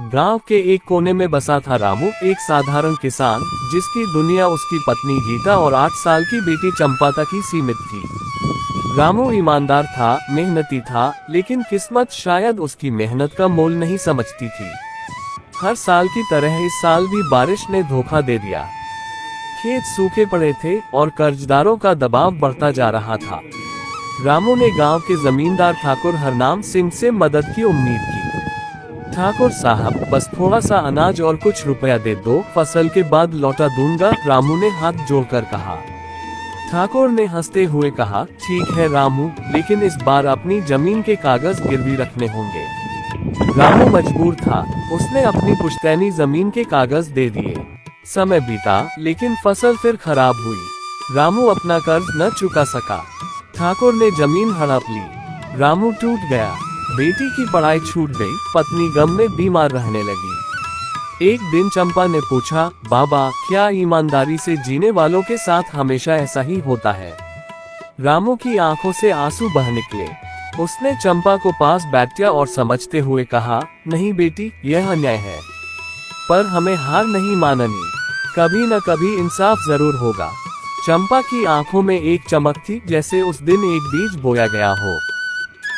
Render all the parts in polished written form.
गांव के एक कोने में बसा था रामू, एक साधारण किसान जिसकी दुनिया उसकी पत्नी गीता और 8 साल की बेटी चंपा तक ही सीमित थी। रामू ईमानदार था, मेहनती था, लेकिन किस्मत शायद उसकी मेहनत का मोल नहीं समझती थी। हर साल की तरह इस साल भी बारिश ने धोखा दे दिया। खेत सूखे पड़े थे और कर्जदारों का दबाव बढ़ता जा रहा था। रामू ने गांव के जमींदार ठाकुर हरनाम सिंह से मदद की उम्मीद की। ठाकुर साहब, बस थोड़ा सा अनाज और कुछ रुपया दे दो, फसल के बाद लौटा दूंगा, रामू ने हाथ जोड़कर कहा। ठाकुर ने हंसते हुए कहा, ठीक है रामू, लेकिन इस बार अपनी जमीन के कागज गिरवी रखने होंगे। रामू मजबूर था, उसने अपनी पुश्तैनी जमीन के कागज दे दिए। समय बीता, लेकिन फसल फिर खराब हुई। रामू अपना कर्ज न चुका सका। ठाकुर ने जमीन हड़प ली। रामू टूट गया। बेटी की पढ़ाई छूट गई, पत्नी गम में बीमार रहने लगी। एक दिन चंपा ने पूछा, बाबा, क्या ईमानदारी से जीने वालों के साथ हमेशा ऐसा ही होता है? रामू की आंखों से आंसू बह निकले। उसने चंपा को पास बैठा और समझते हुए कहा, नहीं बेटी, यह अन्याय है, पर हमें हार नहीं माननी। कभी न कभी इंसाफ जरूर होगा। चंपा की आंखों में एक चमक थी, जैसे उस दिन एक बीज बोया गया हो।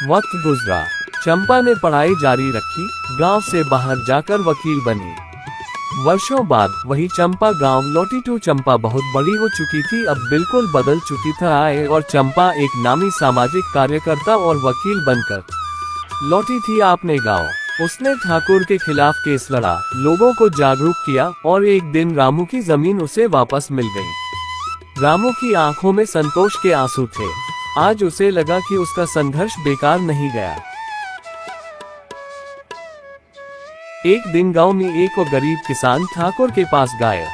वक्त गुजरा। चंपा ने पढ़ाई जारी रखी, गांव से बाहर जाकर वकील बनी। वर्षों बाद वही चंपा गांव लौटी। चंपा बहुत बड़ी हो चुकी थी, अब बिल्कुल बदल चुकी थी और चंपा एक नामी सामाजिक कार्यकर्ता और वकील बनकर लौटी थी अपने गांव। उसने ठाकुर के खिलाफ केस लड़ा, लोगों को जागरूक किया और एक दिन रामू की जमीन उसे वापस मिल गई। रामू की आंखों में संतोष के आंसू थे। आज उसे लगा कि उसका संघर्ष बेकार नहीं गया। एक दिन गांव में एक और गरीब किसान ठाकुर के पास गया।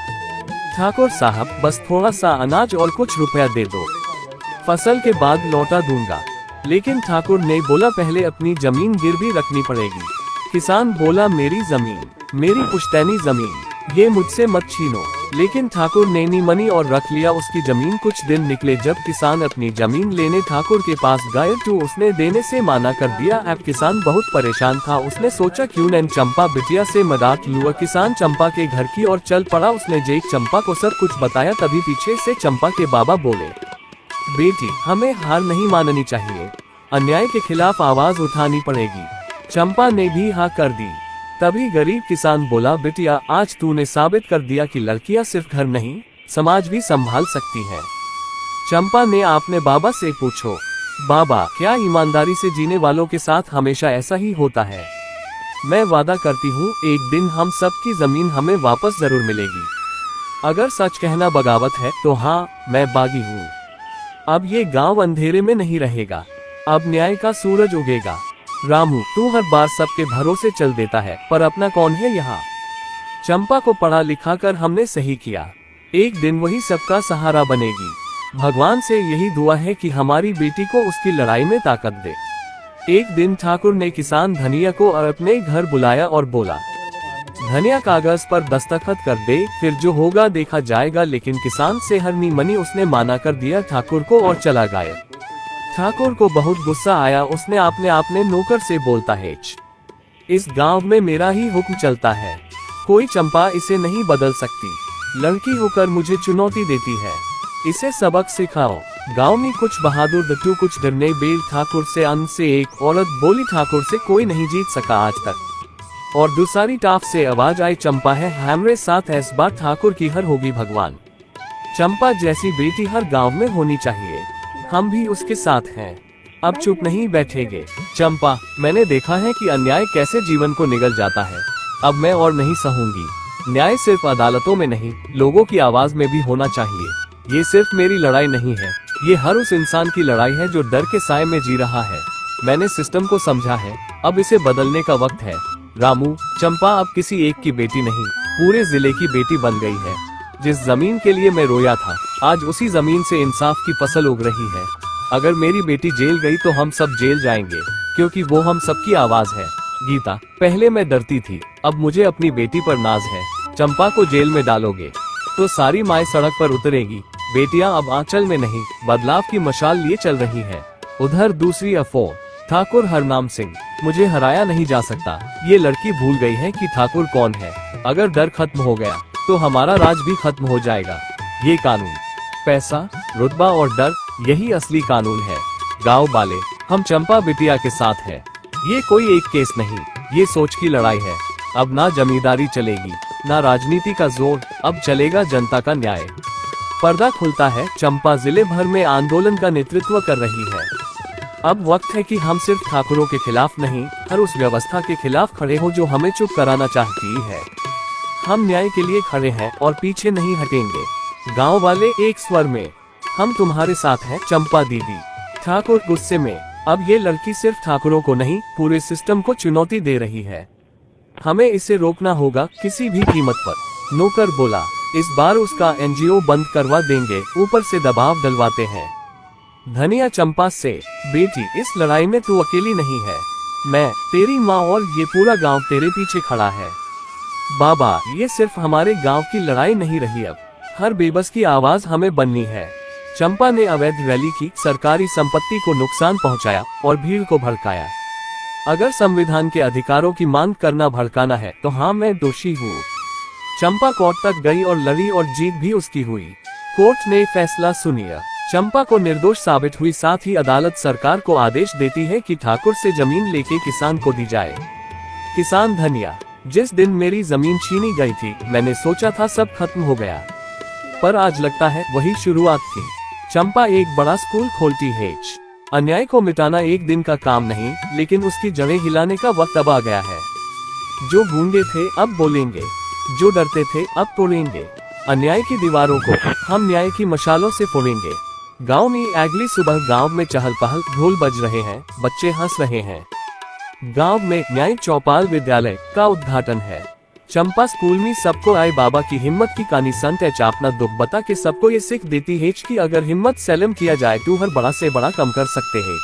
ठाकुर साहब, बस थोड़ा सा अनाज और कुछ रुपया दे दो, फसल के बाद लौटा दूंगा। लेकिन ठाकुर ने बोला, पहले अपनी जमीन गिरवी रखनी पड़ेगी। किसान बोला, मेरी जमीन, मेरी पुश्तैनी जमीन, ये मुझसे मत छीनो। लेकिन ठाकुर ने नी मनी और रख लिया उसकी जमीन। कुछ दिन निकले जब किसान अपनी जमीन लेने ठाकुर के पास गए तो उसने देने से माना कर दिया। अब किसान बहुत परेशान था। उसने सोचा, क्यों न चंपा बिटिया से मदद लूं। किसान चंपा के घर की ओर चल पड़ा। उसने जेक चंपा को सब कुछ बताया। तभी पीछे से चंपा के बाबा बोले, बेटी, हमें हार नहीं माननी चाहिए, अन्याय के खिलाफ आवाज उठानी पड़ेगी। चंपा ने भी हाँ कर दी। तभी गरीब किसान बोला, बिटिया, आज तूने साबित कर दिया कि लड़कियां सिर्फ घर नहीं, समाज भी संभाल सकती हैं। चंपा ने अपने बाबा से पूछो, बाबा, क्या ईमानदारी से जीने वालों के साथ हमेशा ऐसा ही होता है? मैं वादा करती हूँ, एक दिन हम सबकी जमीन हमें वापस जरूर मिलेगी। अगर सच कहना बगावत है तो हाँ, मैं बागी हूँ। अब ये गांव अंधेरे में नहीं रहेगा, अब न्याय का सूरज उगेगा। रामू, तू हर बार सबके भरोसे चल देता है, पर अपना कौन है यहाँ? चंपा को पढ़ा लिखा कर हमने सही किया, एक दिन वही सबका सहारा बनेगी। भगवान से यही दुआ है कि हमारी बेटी को उसकी लड़ाई में ताकत दे। एक दिन ठाकुर ने किसान धनिया को अपने घर बुलाया और बोला, धनिया कागज पर दस्तखत कर दे, फिर जो होगा देखा जाएगा। लेकिन किसान से हर नी मनी उसने माना कर दिया ठाकुर को और चला गया। ठाकुर को बहुत गुस्सा आया। उसने अपने नौकर से बोलता है, इस गांव में मेरा ही हुक्म चलता है, कोई चंपा इसे नहीं बदल सकती। लड़की होकर मुझे चुनौती देती है, इसे सबक सिखाओ। गांव में कुछ बहादुर दट्टू कुछ डरने बेल। ठाकुर से अन्न से एक औरत बोली, ठाकुर से कोई नहीं जीत सका आज तक। और दूसरी टाप से आवाज आई, चंपा है हमारे साथ, इस बार ठाकुर की हर होगी भगवान। चंपा जैसी बेटी हर गाँव में होनी चाहिए, हम भी उसके साथ हैं। अब चुप नहीं बैठेंगे। चंपा, मैंने देखा है कि अन्याय कैसे जीवन को निगल जाता है, अब मैं और नहीं सहूंगी। न्याय सिर्फ अदालतों में नहीं, लोगों की आवाज में भी होना चाहिए। ये सिर्फ मेरी लड़ाई नहीं है, ये हर उस इंसान की लड़ाई है जो डर के साए में जी रहा है। मैंने सिस्टम को समझा है, अब इसे बदलने का वक्त है। रामू, चंपा अब किसी एक की बेटी नहीं, पूरे जिले की बेटी बन गई है। जिस जमीन के लिए मैं रोया था, आज उसी जमीन से इंसाफ की फसल उग रही है। अगर मेरी बेटी जेल गई तो हम सब जेल जाएंगे, क्योंकि वो हम सबकी आवाज है। गीता, पहले मैं डरती थी, अब मुझे अपनी बेटी पर नाज है। चंपा को जेल में डालोगे तो सारी माएं सड़क पर उतरेगी। बेटियां अब आंचल में नहीं, बदलाव की मशाल लिए चल रही है। उधर दूसरी अफवाह, ठाकुर हरनाम सिंह, मुझे हराया नहीं जा सकता। ये लड़की भूल गई है कि ठाकुर कौन है। अगर डर खत्म हो गया तो हमारा राज भी खत्म हो जाएगा। ये कानून, पैसा, रुतबा और डर, यही असली कानून है। गाँव वाले, हम चंपा बिटिया के साथ है। ये कोई एक केस नहीं, ये सोच की लड़ाई है। अब ना जमींदारी चलेगी, ना राजनीति का जोर, अब चलेगा जनता का न्याय। पर्दा खुलता है, चंपा जिले भर में आंदोलन का नेतृत्व कर रही है। अब वक्त है कि हम सिर्फ ठाकुरों के खिलाफ नहीं, हर उस व्यवस्था के खिलाफ खड़े हो जो हमें चुप कराना चाहती है। हम न्याय के लिए खड़े हैं और पीछे नहीं हटेंगे। गांव वाले एक स्वर में, हम तुम्हारे साथ हैं चंपा दीदी। ठाकुर गुस्से में, अब ये लड़की सिर्फ ठाकुरों को नहीं, पूरे सिस्टम को चुनौती दे रही है। हमें इसे रोकना होगा किसी भी कीमत पर। नौकर बोला, इस बार उसका एनजीओ बंद करवा देंगे, ऊपर से दबाव डलवाते हैं। धनिया चंपा से, बेटी इस लड़ाई में तू अकेली नहीं है। मैं, तेरी माँ और ये पूरा गांव तेरे पीछे खड़ा है। बाबा, ये सिर्फ हमारे गांव की लड़ाई नहीं रही, अब हर बेबस की आवाज हमें बननी है। चंपा ने अवैध रैली की, सरकारी संपत्ति को नुकसान पहुंचाया और भीड़ को भड़काया। अगर संविधान के अधिकारों की मांग करना भड़काना है तो हाँ, मैं दोषी हूँ। चंपा कोर्ट तक गई और लड़ी और जीत भी उसकी हुई। कोर्ट ने फैसला सुनिया, चंपा को निर्दोष साबित हुई। साथ ही अदालत सरकार को आदेश देती है कि ठाकुर से जमीन लेके किसान को दी जाए। किसान धनिया, जिस दिन मेरी जमीन छीनी गई थी मैंने सोचा था सब खत्म हो गया, पर आज लगता है वही शुरुआत थी। चंपा एक बड़ा स्कूल खोलती है। अन्याय को मिटाना एक दिन का काम नहीं, लेकिन उसकी जड़ें हिलाने का वक्त अब आ गया है। जो गूंगे थे अब बोलेंगे, जो डरते थे अब तोड़ेंगे। अन्याय की दीवारों को हम न्याय की मशालों से फोड़ेंगे। गांव में अगली सुबह गांव में चहल पहल, ढोल बज रहे हैं, बच्चे हंस रहे हैं। गांव में न्यायिक चौपाल विद्यालय का उद्घाटन है। चंपा स्कूल में सबको आए बाबा की हिम्मत की कहानी संत है। अपना दुख बता के सबको ये सीख देती है कि अगर हिम्मत सैलम किया जाए तो हर बड़ा से बड़ा कम कर सकते हैं।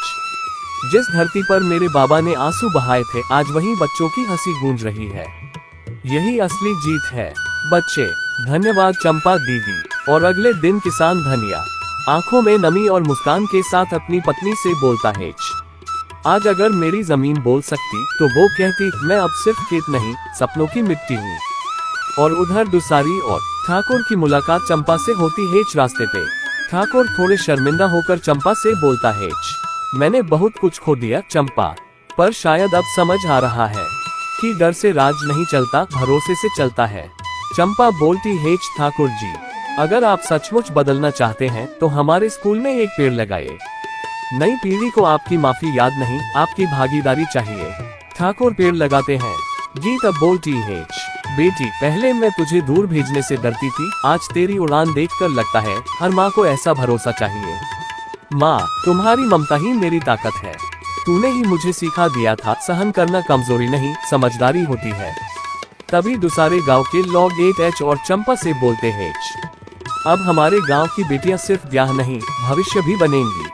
जिस धरती पर मेरे बाबा ने आंसू बहाए थे, आज वहीं बच्चों की हंसी गूंज रही है। यही असली जीत है बच्चे। धन्यवाद चंपा दीदी। और अगले दिन किसान धनिया आंखों में नमी और मुस्कान के साथ अपनी पत्नी से बोलता है, आज अगर मेरी जमीन बोल सकती तो वो कहती, मैं अब सिर्फ खेत नहीं, सपनों की मिट्टी हूँ। और उधर दुसारी और ठाकुर की मुलाकात चंपा से होती है रास्ते पे। ठाकुर थोड़े शर्मिंदा होकर चंपा से बोलता है, मैंने बहुत कुछ खो दिया चंपा, पर शायद अब समझ आ रहा है कि डर से राज नहीं चलता, भरोसे से चलता है। चंपा बोलती है, ठाकुर जी अगर आप सचमुच बदलना चाहते हैं तो हमारे स्कूल में एक पेड़ लगाइए। नई पीढ़ी को आपकी माफी याद नहीं, आपकी भागीदारी चाहिए। ठाकुर पेड़ लगाते हैं। गीत अब बोलती है, बेटी पहले मैं तुझे दूर भेजने से डरती थी, आज तेरी उड़ान देखकर लगता है हर माँ को ऐसा भरोसा चाहिए। माँ, तुम्हारी ममता ही मेरी ताकत है। तूने ही मुझे सिखा दिया था सहन करना कमजोरी नहीं, समझदारी होती है। तभी दूसरे गांव के लोग 8H और चंपा से बोलते हैं, अब हमारे गांव की बेटियां सिर्फ ब्याह नहीं, भविष्य भी बनेंगी।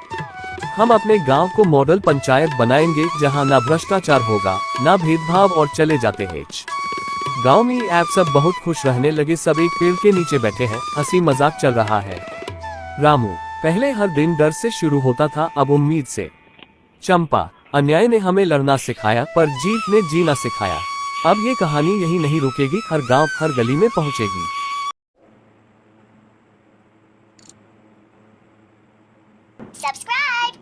हम अपने गांव को मॉडल पंचायत बनाएंगे जहां ना भ्रष्टाचार होगा, ना भेदभाव और चले जाते हैं। गांव में आप सब बहुत खुश रहने लगे। सब एक पेड़ के नीचे बैठे हैं, हंसी मजाक चल रहा है। रामू, पहले हर दिन डर से शुरू होता था, अब उम्मीद से। चंपा, अन्याय ने हमें लड़ना सिखाया पर जीत ने जीना सिखाया। अब ये कहानी यही नहीं रुकेगी, हर गांव हर गली में पहुंचेगी। Subscribe!